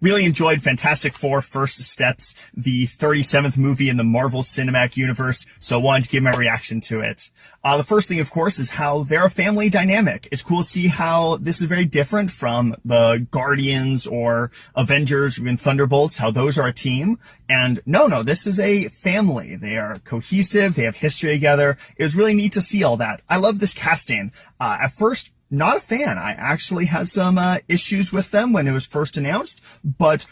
Really enjoyed Fantastic Four First Steps, the 37th movie in the Marvel Cinematic Universe, so wanted to give my reaction to it. The first thing, of course, is how they're a family dynamic. It's cool to see how this is very different from the Guardians or Avengers, even Thunderbolts, how those are a team. And no, this is a family. They are cohesive, they have history together. It was really neat to see all that. I love this casting. At first, not a fan. I actually had some issues with them when it was first announced, but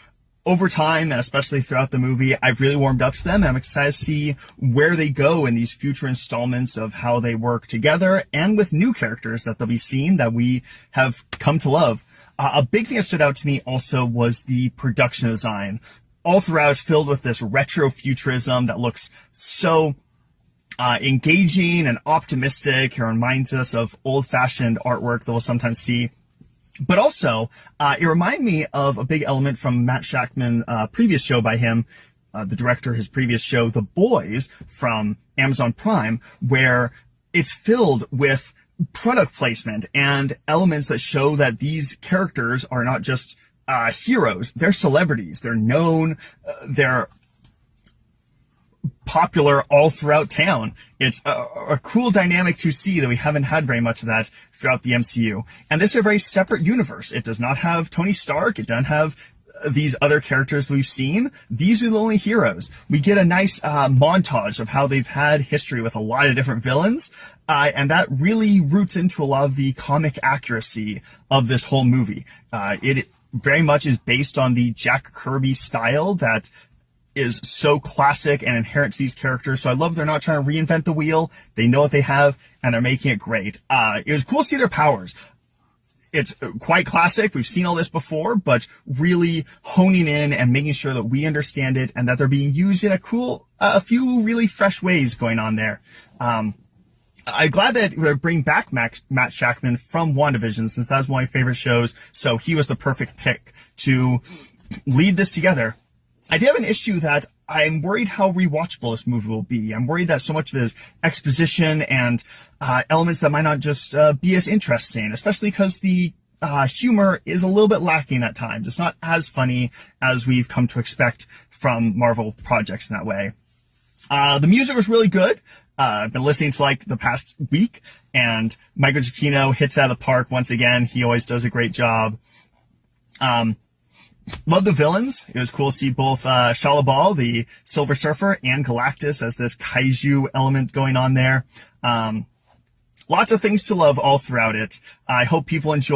over time, and especially throughout the movie, I've really warmed up to them. I'm excited to see where they go in these future installments of how they work together and with new characters that they'll be seeing that we have come to love. A big thing that stood out to me also was the production design. All throughout, filled with this retro futurism that looks so engaging and optimistic. It reminds us of old-fashioned artwork that we'll sometimes see. But also, it reminded me of a big element from Matt Shakman, previous show by him, the director, his previous show, The Boys, from Amazon Prime, where it's filled with product placement and elements that show that these characters are not just heroes. They're celebrities. They're known. They're popular all throughout town. It's a cool dynamic to see that we haven't had very much of that throughout the MCU. And this is a very separate universe. It does not have Tony Stark. It doesn't have these other characters we've seen. These are the only heroes. We get a nice montage of how they've had history with a lot of different villains. And that really roots into a lot of the comic accuracy of this whole movie. It very much is based on the Jack Kirby style that is so classic and inherent to these characters. So I love they're not trying to reinvent the wheel. They know what they have, and they're making it great. It was cool to see their powers. It's quite classic. We've seen all this before, but really honing in and making sure that we understand it and that they're being used in a few really fresh ways going on there. I'm glad that they're bringing back Matt Shakman from WandaVision, since that's one of my favorite shows. So he was the perfect pick to lead this together. I did have an issue that I'm worried how rewatchable this movie will be. I'm worried that so much of it is exposition and elements that might not just be as interesting, especially because the humor is a little bit lacking at times. It's not as funny as we've come to expect from Marvel projects in that way. The music was really good. I've been listening to the past week, and Michael Giacchino hits out of the park once again. He always does a great job. Love the villains. It was cool to see both Shia LaBeouf, the Silver Surfer, and Galactus as this kaiju element going on there. Lots of things to love all throughout it. I hope people enjoy